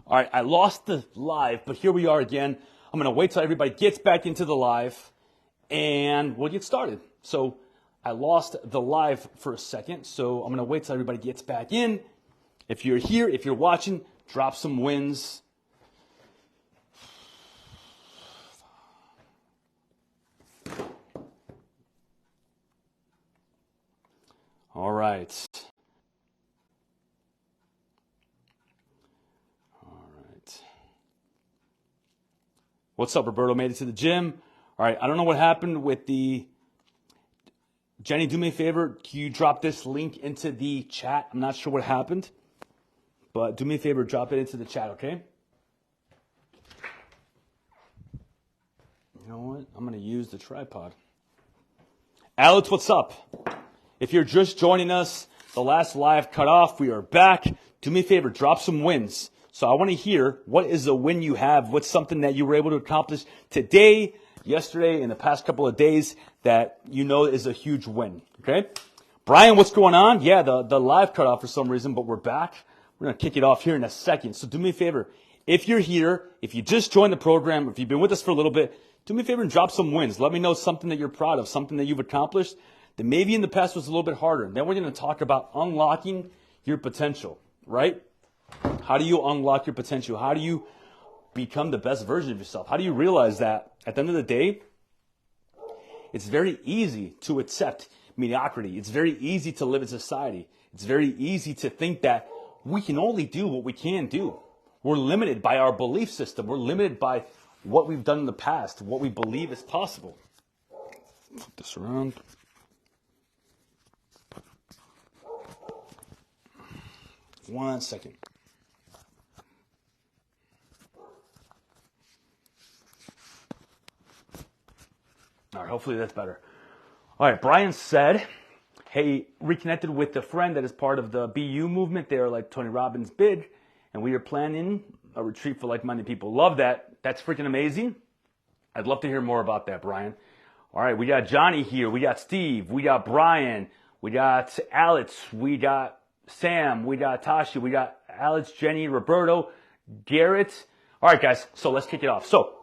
All right, I lost the live, but here we are again. I'm going to wait till everybody gets back into the live, and we'll get started. So I lost the live for a second, so I'm going to wait till everybody gets back in. If you're here, if you're watching, drop some wins. All right. What's up, Roberto? Made it to the gym. All right, I don't know what happened with the... Jenny, do me a favor. Can you drop this link into the chat? I'm not sure what happened, but do me a favor. Drop it into the chat, okay? You know what? I'm going to use the tripod. Alex, what's up? If you're just joining us, the last live cut off. We are back. Do me a favor. Drop some wins. So I want to hear, what is a win you have? What's something that you were able to accomplish today, yesterday, in the past couple of days that you know is a huge win, okay? Brian, what's going on? Yeah, the live cut off for some reason, but we're back. We're going to kick it off here in a second. So do me a favor. If you're here, if you just joined the program, if you've been with us for a little bit, do me a favor and drop some wins. Let me know something that you're proud of, something that you've accomplished that maybe in the past was a little bit harder. And then we're going to talk about unlocking your potential, right? How do you unlock your potential? How do you become the best version of yourself? How do you realize that at the end of the day, it's very easy to accept mediocrity. It's very easy to live in society. It's very easy to think that we can only do what we can do. We're limited by our belief system. We're limited by what we've done in the past, what we believe is possible. Flip this around. One second. All right, hopefully that's better. All right, Brian said, hey, reconnected with a friend that is part of the BU movement. They're like Tony Robbins big, and we are planning a retreat for like-minded people. Love that. That's freaking amazing. I'd love to hear more about that, Brian. All right, we got Johnny here. We got Steve. We got Brian. We got Alex. We got Sam. We got Tashi. We got Alex, Jenny, Roberto, Garrett. All right, guys, so let's kick it off. So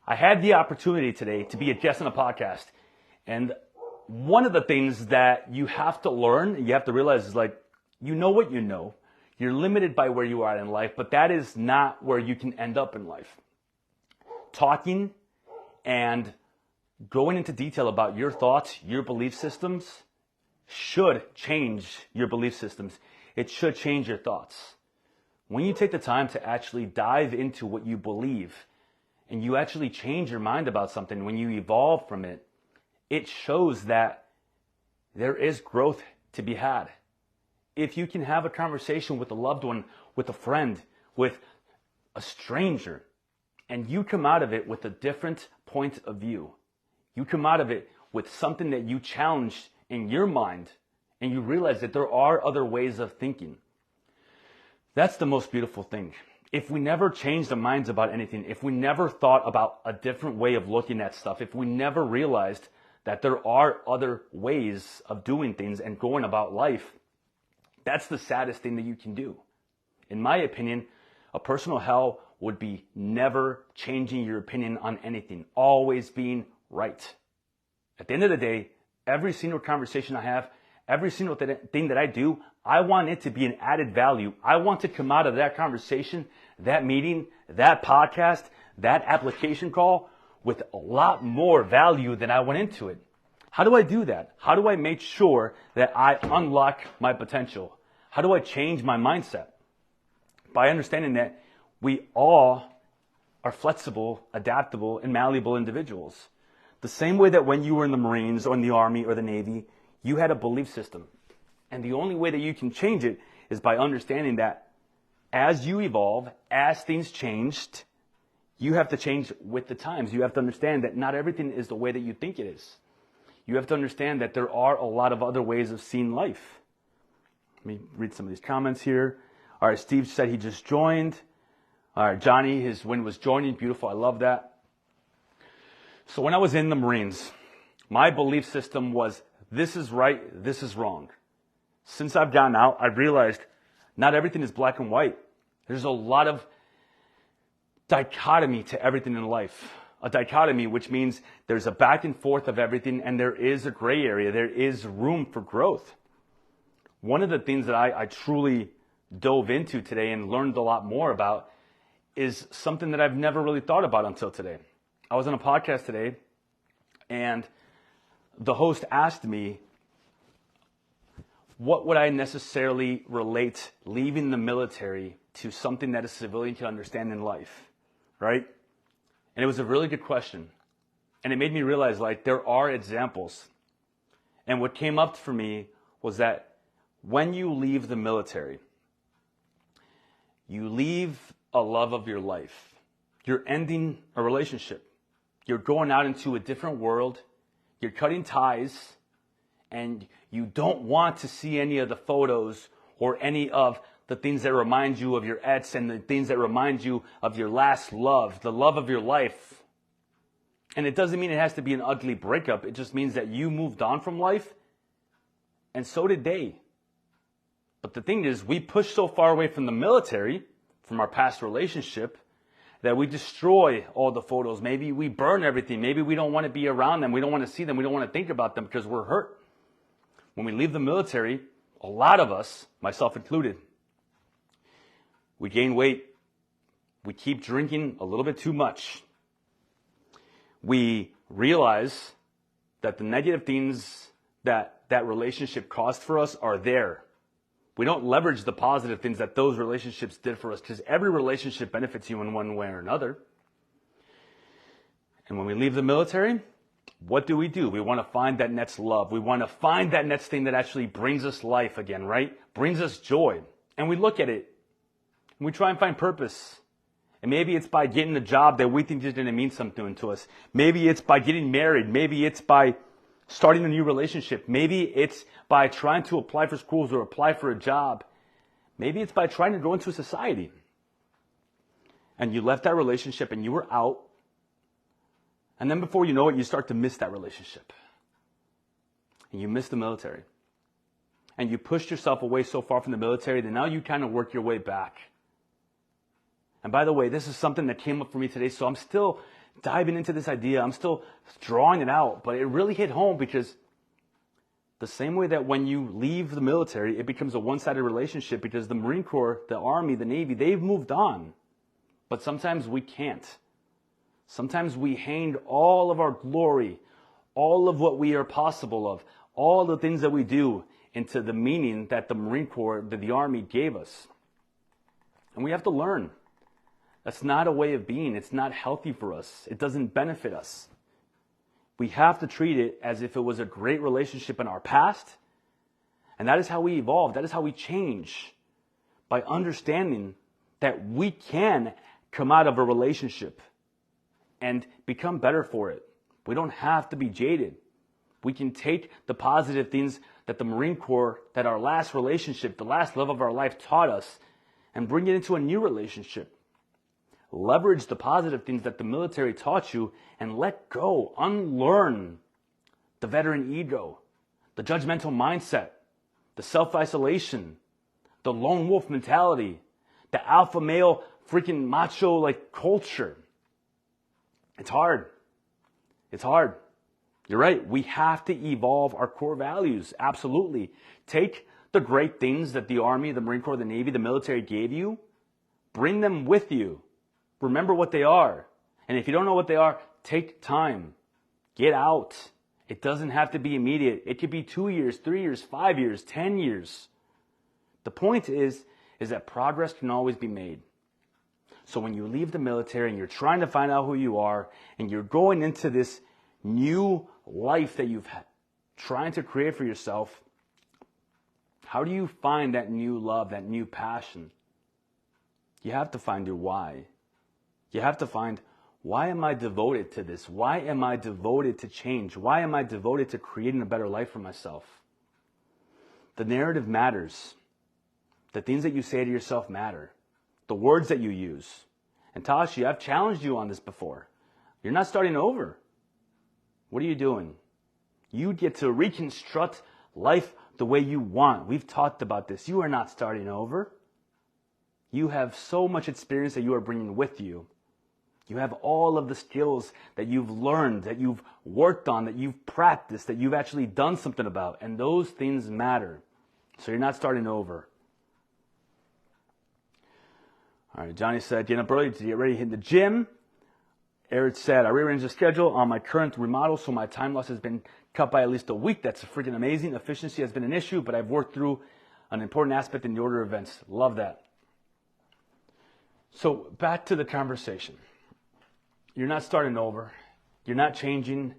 I had the opportunity today to be a guest on a podcast. And one of the things that you have to learn, you have to realize is like, you know what you know. You're limited by where you are in life, but that is not where you can end up in life. Talking and going into detail about your thoughts, your belief systems should change your belief systems. It should change your thoughts. When you take the time to actually dive into what you believe, and you actually change your mind about something, when you evolve from it, it shows that there is growth to be had. If you can have a conversation with a loved one, with a friend, with a stranger, and you come out of it with a different point of view, you come out of it with something that you challenged in your mind, and you realize that there are other ways of thinking, that's the most beautiful thing. If we never changed our minds about anything, if we never thought about a different way of looking at stuff, if we never realized that there are other ways of doing things and going about life, that's the saddest thing that you can do. In my opinion, a personal hell would be never changing your opinion on anything, always being right. At the end of the day, every single conversation I have, every single thing that I do, I want it to be an added value. I want to come out of that conversation, that meeting, that podcast, that application call with a lot more value than I went into it. How do I do that? How do I make sure that I unlock my potential? How do I change my mindset? By understanding that we all are flexible, adaptable, and malleable individuals. The same way that when you were in the Marines or in the Army or the Navy, you had a belief system. And the only way that you can change it is by understanding that as you evolve, as things changed, you have to change with the times. You have to understand that not everything is the way that you think it is. You have to understand that there are a lot of other ways of seeing life. Let me read some of these comments here. All right, Steve said he just joined. All right, Johnny, his win was joining. Beautiful, I love that. So when I was in the Marines, my belief system was this is right, this is wrong. Since I've gotten out, I've realized not everything is black and white. There's a lot of dichotomy to everything in life. A dichotomy, which means there's a back and forth of everything, and there is a gray area. There is room for growth. One of the things that I truly dove into today and learned a lot more about is something that I've never really thought about until today. I was on a podcast today, and the host asked me, what would I necessarily relate leaving the military to something that a civilian can understand in life, right? And it was a really good question. And it made me realize, like, there are examples. And what came up for me was that when you leave the military, you leave a love of your life. You're ending a relationship. You're going out into a different world. You're cutting ties. And you don't want to see any of the photos or any of the things that remind you of your ex and the things that remind you of your last love, the love of your life. And it doesn't mean it has to be an ugly breakup. It just means that you moved on from life, and so did they. But the thing is, we push so far away from the military, from our past relationship, that we destroy all the photos. Maybe we burn everything. Maybe we don't want to be around them. We don't want to see them. We don't want to think about them because we're hurt. When we leave the military, a lot of us, myself included, we gain weight. We keep drinking a little bit too much. We realize that the negative things that relationship caused for us are there. We don't leverage the positive things that those relationships did for us, because every relationship benefits you in one way or another. And when we leave the military, what do? We want to find that next love. We want to find that next thing that actually brings us life again, right? Brings us joy. And we look at it. And we try and find purpose. And maybe it's by getting a job that we think is going to mean something to us. Maybe it's by getting married. Maybe it's by starting a new relationship. Maybe it's by trying to apply for schools or apply for a job. Maybe it's by trying to go into society. And you left that relationship and you were out. And then before you know it, you start to miss that relationship. And you miss the military. And you pushed yourself away so far from the military that now you kind of work your way back. And by the way, this is something that came up for me today, so I'm still diving into this idea. I'm still drawing it out, but it really hit home because the same way that when you leave the military, it becomes a one-sided relationship because the Marine Corps, the Army, the Navy, they've moved on. But sometimes we can't. Sometimes we hang all of our glory, all of what we are possible of, all the things that we do into the meaning that the Marine Corps, that the Army gave us. And we have to learn. That's not a way of being. It's not healthy for us. It doesn't benefit us. We have to treat it as if it was a great relationship in our past. And that is how we evolve. That is how we change. By understanding that we can come out of a relationship and become better for it. We don't have to be jaded. We can take the positive things that the Marine Corps, that our last relationship, the last love of our life taught us, and bring it into a new relationship. Leverage the positive things that the military taught you and let go, unlearn the veteran ego, the judgmental mindset, the self-isolation, the lone wolf mentality, the alpha male freaking macho like culture. It's hard. It's hard. You're right. We have to evolve our core values. Absolutely. Take the great things that the Army, the Marine Corps, the Navy, the military gave you. Bring them with you. Remember what they are. And if you don't know what they are, take time. Get out. It doesn't have to be immediate. It could be 2 years, 3 years, 5 years, 10 years. The point is that progress can always be made. So when you leave the military and you're trying to find out who you are and you're going into this new life that you've had, trying to create for yourself, how do you find that new love, that new passion? You have to find your why. You have to find, why am I devoted to this? Why am I devoted to change? Why am I devoted to creating a better life for myself? The narrative matters. The things that you say to yourself matter. The words that you use. And Tashi, I've challenged you on this before. You're not starting over. What are you doing? You get to reconstruct life the way you want. We've talked about this. You are not starting over. You have so much experience that you are bringing with you. You have all of the skills that you've learned, that you've worked on, that you've practiced, that you've actually done something about. And those things matter. So you're not starting over. All right, Johnny said, getting up early to get ready to hit the gym. Eric said, I rearranged the schedule on my current remodel, so my time loss has been cut by at least a week. That's freaking amazing. Efficiency has been an issue, but I've worked through an important aspect in the order of events. Love that. So back to the conversation. You're not starting over. You're not changing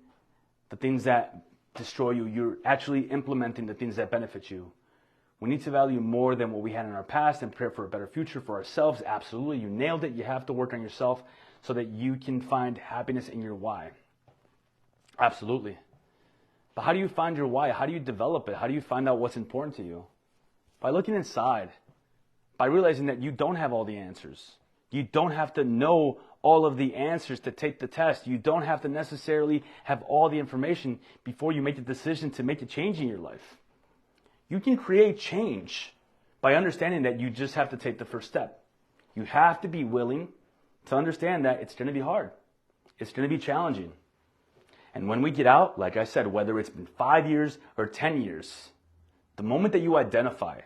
the things that destroy you. You're actually implementing the things that benefit you. We need to value more than what we had in our past and prepare for a better future for ourselves. Absolutely. You nailed it. You have to work on yourself so that you can find happiness in your why. Absolutely. But how do you find your why? How do you develop it? How do you find out what's important to you? By looking inside. By realizing that you don't have all the answers. You don't have to know all of the answers to take the test. You don't have to necessarily have all the information before you make the decision to make a change in your life. You can create change by understanding that you just have to take the first step. You have to be willing to understand that it's going to be hard. It's going to be challenging. And when we get out, like I said, whether it's been 5 years or 10 years, the moment that you identify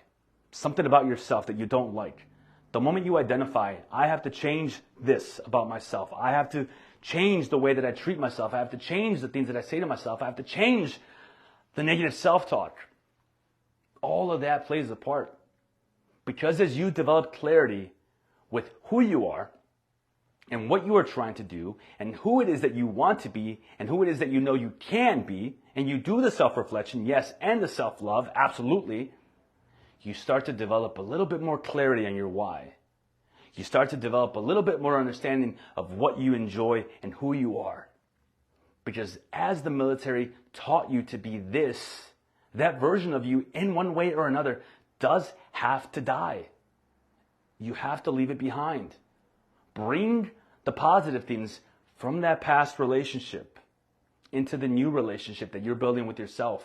something about yourself that you don't like, the moment you identify, I have to change this about myself. I have to change the way that I treat myself. I have to change the things that I say to myself. I have to change the negative self-talk. All of that plays a part. Because as you develop clarity with who you are and what you are trying to do and who it is that you want to be and who it is that you know you can be, and you do the self-reflection, yes, and the self-love, absolutely, you start to develop a little bit more clarity on your why. You start to develop a little bit more understanding of what you enjoy and who you are. Because as the military taught you to be this, that version of you in one way or another does have to die. You have to leave it behind. Bring the positive things from that past relationship into the new relationship that you're building with yourself.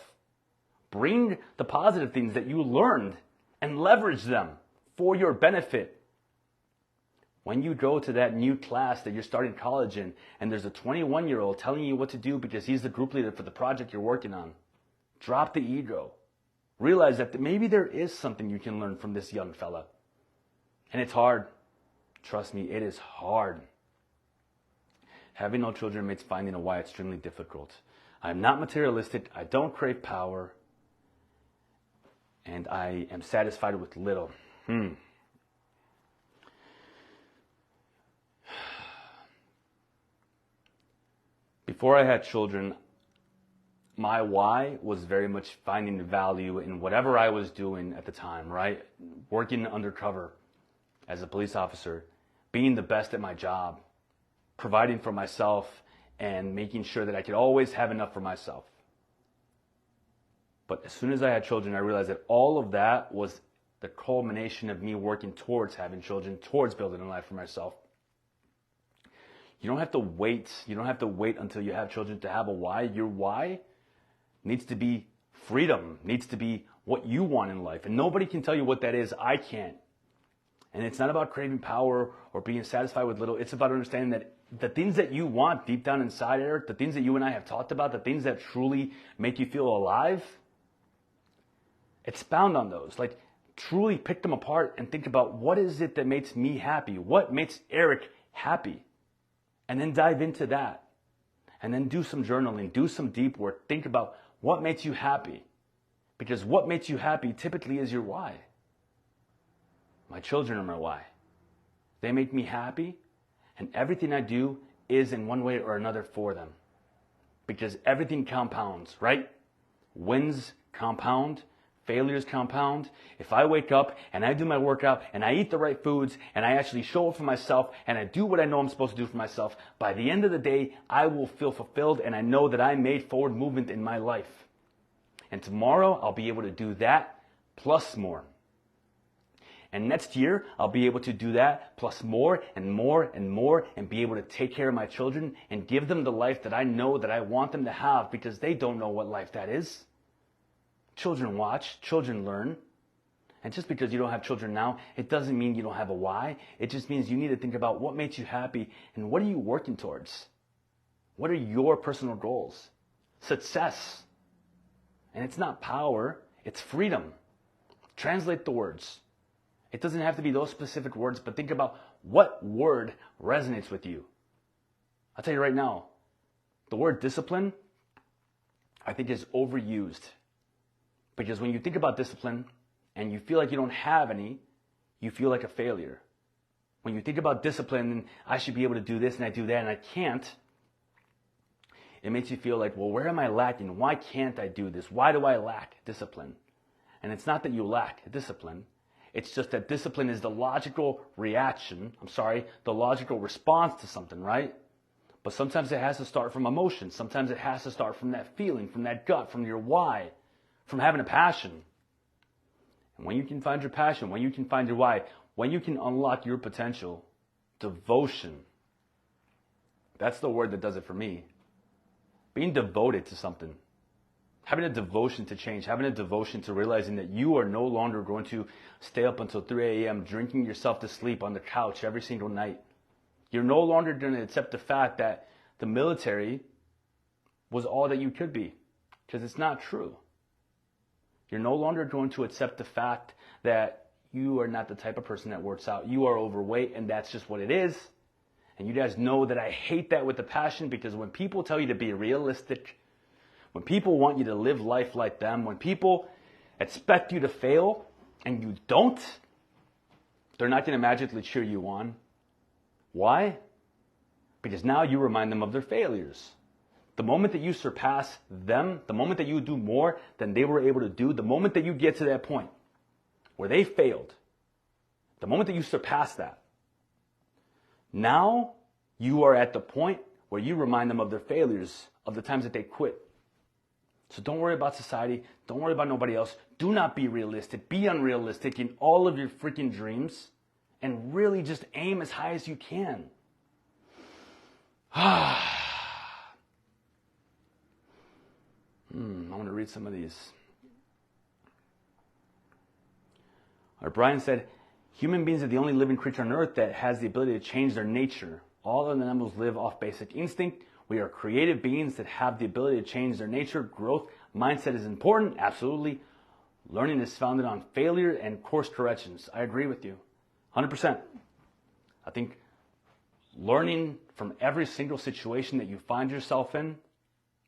Bring the positive things that you learned and leverage them for your benefit. When you go to that new class that you're starting college in and there's a 21-year-old telling you what to do because he's the group leader for the project you're working on, drop the ego. Realize that maybe there is something you can learn from this young fella. And it's hard. Trust me, it is hard. Having no children makes finding a why extremely difficult. I'm not materialistic. I don't crave power. And I am satisfied with little. Before I had children, my why was very much finding value in whatever I was doing at the time, right? Working undercover as a police officer, being the best at my job, providing for myself, and making sure that I could always have enough for myself. But as soon as I had children, I realized that all of that was the culmination of me working towards having children, towards building a life for myself. You don't have to wait. You don't have to wait until you have children to have a why. Your why needs to be freedom, needs to be what you want in life. And nobody can tell you what that is. I can't. And it's not about craving power or being satisfied with little. It's about understanding that the things that you want deep down inside, Eric, the things that you and I have talked about, the things that truly make you feel alive, expound on those. Like, truly pick them apart and think about, what is it that makes me happy? What makes Eric happy? And then dive into that. And then do some journaling, do some deep work. Think about what makes you happy. Because what makes you happy typically is your why. My children are my why. They make me happy, and everything I do is in one way or another for them. Because everything compounds, right? Wins compound, failures compound. If I wake up and I do my workout and I eat the right foods and I actually show up for myself and I do what I know I'm supposed to do for myself, by the end of the day, I will feel fulfilled and I know that I made forward movement in my life. And tomorrow, I'll be able to do that plus more. And next year, I'll be able to do that plus more and more and more and be able to take care of my children and give them the life that I know that I want them to have, because they don't know what life that is. Children watch, children learn. And just because you don't have children now, it doesn't mean you don't have a why. It just means you need to think about what makes you happy and what are you working towards? What are your personal goals? Success. And it's not power, it's freedom. Translate the words. It doesn't have to be those specific words, but think about what word resonates with you. I'll tell you right now, the word discipline, I think, is overused. Because when you think about discipline and you feel like you don't have any, you feel like a failure. When you think about discipline and I should be able to do this and I do that and I can't, it makes you feel like, well, where am I lacking? Why can't I do this? Why do I lack discipline? And it's not that you lack discipline. It's just that discipline is the logical the logical response to something, right? But sometimes it has to start from emotion. Sometimes it has to start from that feeling, from that gut, from your why, from having a passion. And when you can find your passion, when you can find your why, when you can unlock your potential, devotion, that's the word that does it for me. Being devoted to something. Having a devotion to change. Having a devotion to realizing that you are no longer going to stay up until 3 a.m. drinking yourself to sleep on the couch every single night. You're no longer going to accept the fact that the military was all that you could be. Because it's not true. You're no longer going to accept the fact that you are not the type of person that works out. You are overweight and that's just what it is. And you guys know that I hate that with a passion, because when people tell you to be realistic, when people want you to live life like them, when people expect you to fail and you don't, they're not going to magically cheer you on. Why? Because now you remind them of their failures. The moment that you surpass them, the moment that you do more than they were able to do, the moment that you get to that point where they failed, the moment that you surpass that, now you are at the point where you remind them of their failures, of the times that they quit. So don't worry about society. Don't worry about nobody else. Do not be realistic. Be unrealistic in all of your freaking dreams and really just aim as high as you can. I want to read some of these. Brian said, human beings are the only living creature on earth that has the ability to change their nature. All other animals live off basic instinct. We are creative beings that have the ability to change their nature. Growth mindset is important. Absolutely. Learning is founded on failure and course corrections. I agree with you. 100%. I think learning from every single situation that you find yourself in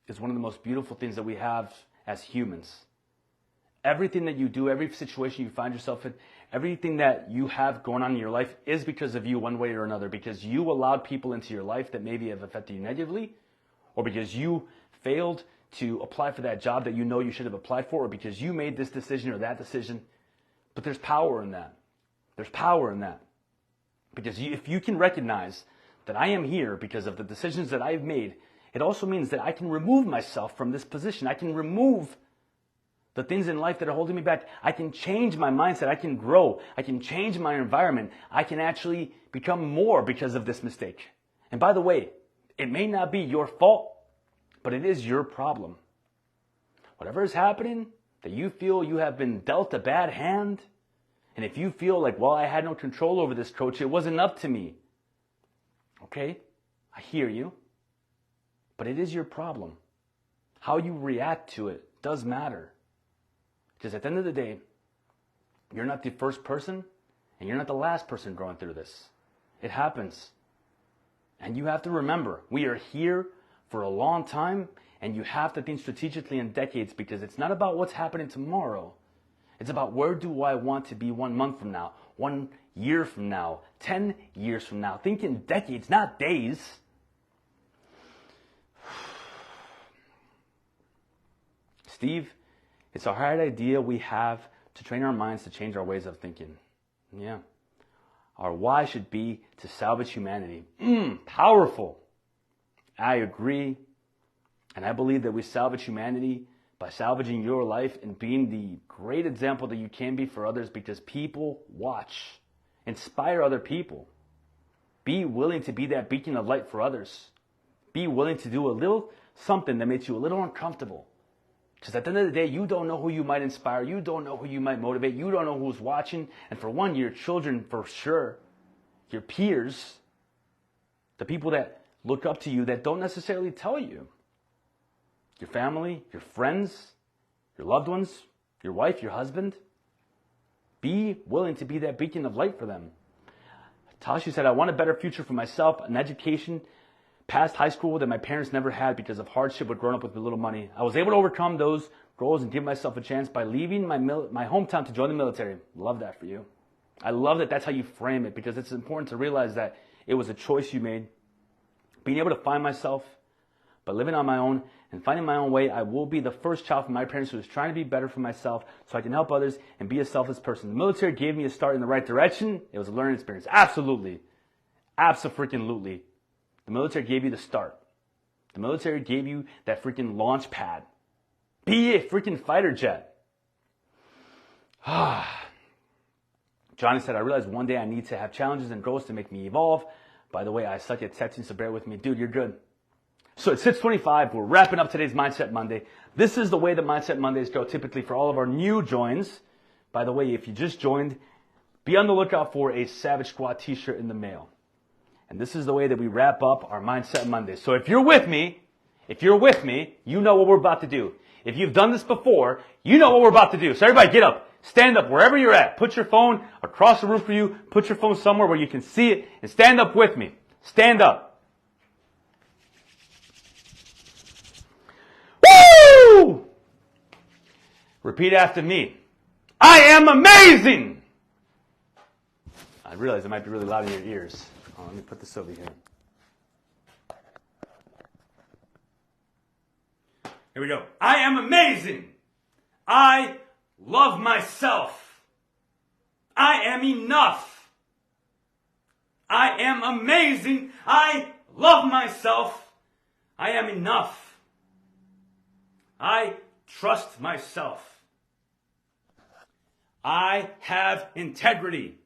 is one of the most beautiful things that we have as humans. Everything that you do, every situation you find yourself in, everything that you have going on in your life is because of you one way or another, because you allowed people into your life that maybe have affected you negatively, or because you failed to apply for that job that you know you should have applied for, or because you made this decision or that decision. But there's power in that. There's power in that. Because if you can recognize that I am here because of the decisions that I've made, it also means that I can remove myself from this position. I can remove the things in life that are holding me back. I can change my mindset. I can grow. I can change my environment. I can actually become more because of this mistake. And by the way, it may not be your fault, but it is your problem. Whatever is happening, that you feel you have been dealt a bad hand, and if you feel like, well, I had no control over this, coach, it wasn't up to me. Okay, I hear you. But it is your problem. How you react to it does matter. Because at the end of the day, you're not the first person and you're not the last person going through this. It happens. And you have to remember, we are here for a long time, and you have to think strategically in decades, because it's not about what's happening tomorrow. It's about where do I want to be 1 month from now, 1 year from now, 10 years from now. Think in decades, not days. Steve, it's a hard idea we have to train our minds to change our ways of thinking. Yeah. Our why should be to salvage humanity. Powerful. I agree. And I believe that we salvage humanity by salvaging your life and being the great example that you can be for others, because people watch. Inspire other people. Be willing to be that beacon of light for others. Be willing to do a little something that makes you a little uncomfortable Because at the end of the day, you don't know who you might inspire. You don't know who you might motivate. You don't know who's watching. And for one, your children for sure, your peers, the people that look up to you that don't necessarily tell you. Your family, your friends, your loved ones, your wife, your husband. Be willing to be that beacon of light for them. Tashi said, I want a better future for myself, an education past high school that my parents never had because of hardship with growing up with little money. I was able to overcome those goals and give myself a chance by leaving my hometown to join the military. Love that for you. I love that that's how you frame it, because it's important to realize that it was a choice you made. Being able to find myself by living on my own and finding my own way, I will be the first child from my parents who is trying to be better for myself so I can help others and be a selfless person. The military gave me a start in the right direction. It was a learning experience. Absolutely. Abso-freaking-lutely. The military gave you the start. The military gave you that freaking launch pad. Be a freaking fighter jet. Johnny said, I realized one day I need to have challenges and goals to make me evolve. By the way, I suck at texting, so bear with me. Dude, you're good. So it's 6:25. We're wrapping up today's Mindset Monday. This is the way that Mindset Mondays go typically for all of our new joins. By the way, if you just joined, be on the lookout for a Savage Squad t-shirt in the mail. And this is the way that we wrap up our Mindset Mondays. So if you're with me, you know what we're about to do. If you've done this before, you know what we're about to do. So everybody get up, stand up wherever you're at. Put your phone across the room for you. Put your phone somewhere where you can see it and stand up with me. Stand up. Woo! Repeat after me. I am amazing. I realize it might be really loud in your ears. Oh, let me put this over here. Here we go. I am amazing. I love myself. I am enough. I am amazing. I love myself. I am enough. I trust myself. I have integrity.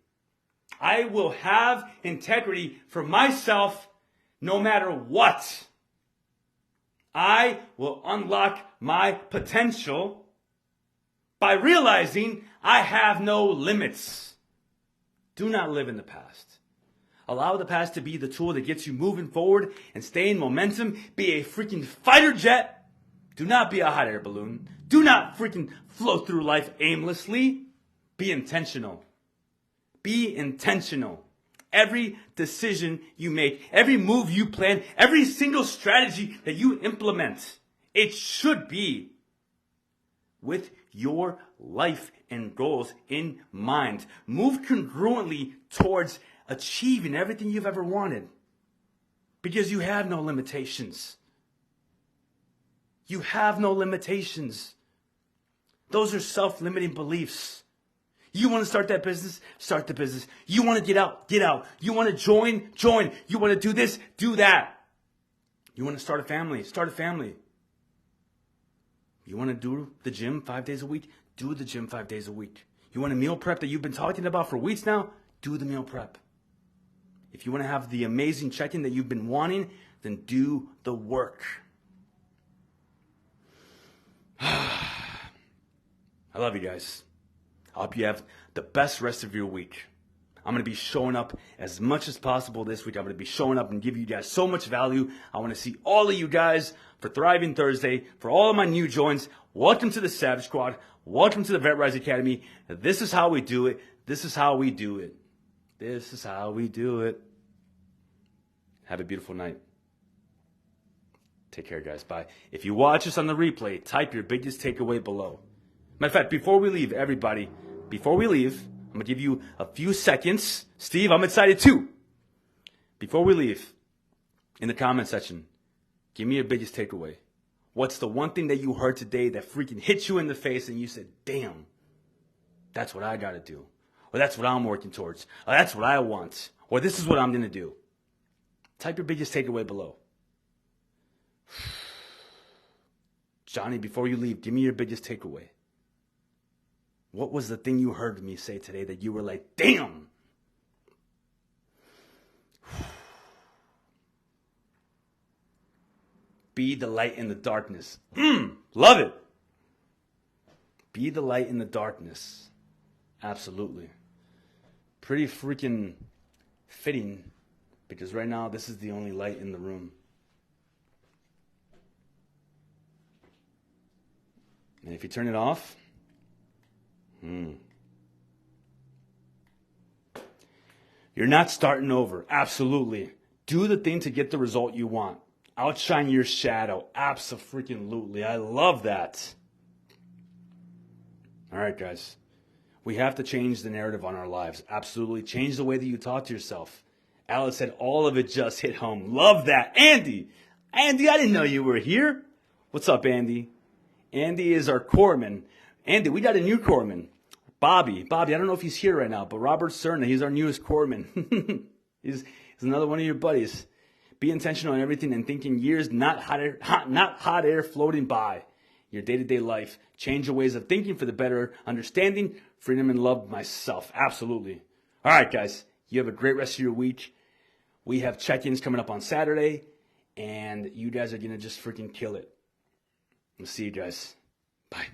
I will have integrity for myself no matter what. I will unlock my potential by realizing I have no limits. Do not live in the past. Allow the past to be the tool that gets you moving forward and stay in momentum. Be a freaking fighter jet. Do not be a hot air balloon. Do not freaking float through life aimlessly. Be intentional. Be intentional. Every decision you make, every move you plan, every single strategy that you implement, it should be with your life and goals in mind. Move congruently towards achieving everything you've ever wanted, because you have no limitations. You have no limitations. Those are self-limiting beliefs. You want to start that business? Start the business. You want to get out? Get out. You want to join? Join. You want to do this? Do that. You want to start a family? Start a family. You want to do the gym 5 days a week? Do the gym 5 days a week. You want a meal prep that you've been talking about for weeks now? Do the meal prep. If you want to have the amazing check-in that you've been wanting, then do the work. I love you guys. I hope you have the best rest of your week. I'm going to be showing up as much as possible this week. I'm going to be showing up and give you guys so much value. I want to see all of you guys for Thriving Thursday. For all of my new joins, welcome to the Savage Squad. Welcome to the Vet Rise Academy. This is how we do it. This is how we do it. This is how we do it. Have a beautiful night. Take care, guys. Bye. If you watch us on the replay, type your biggest takeaway below. Matter of fact, before we leave, everybody, before we leave, I'm going to give you a few seconds. Steve, I'm excited too. Before we leave, in the comment section, give me your biggest takeaway. What's the one thing that you heard today that freaking hit you in the face and you said, damn, that's what I got to do. Or that's what I'm working towards. Or that's what I want. Or this is what I'm going to do. Type your biggest takeaway below. Johnny, before you leave, give me your biggest takeaway. What was the thing you heard me say today that you were like, damn? Be the light in the darkness. Love it. Be the light in the darkness. Absolutely. Pretty freaking fitting, because right now this is the only light in the room. And if you turn it off, you're not starting over. Absolutely. Do the thing to get the result you want. Outshine your shadow. Abso-freaking-lutely. I love that. All right, guys. We have to change the narrative on our lives. Absolutely. Change the way that you talk to yourself. Alice said all of it just hit home. Love that. Andy. Andy, I didn't know you were here. What's up, Andy? Andy is our corpsman. Andy, we got a new corpsman. Bobby, I don't know if he's here right now, but Robert Cerna, he's our newest corpsman. he's another one of your buddies. Be intentional in everything and thinking years, not hot air floating by. Your day-to-day life. Change your ways of thinking for the better understanding, freedom, and love myself. Absolutely. All right, guys. You have a great rest of your week. We have check-ins coming up on Saturday, and you guys are going to just freaking kill it. We'll see you guys. Bye.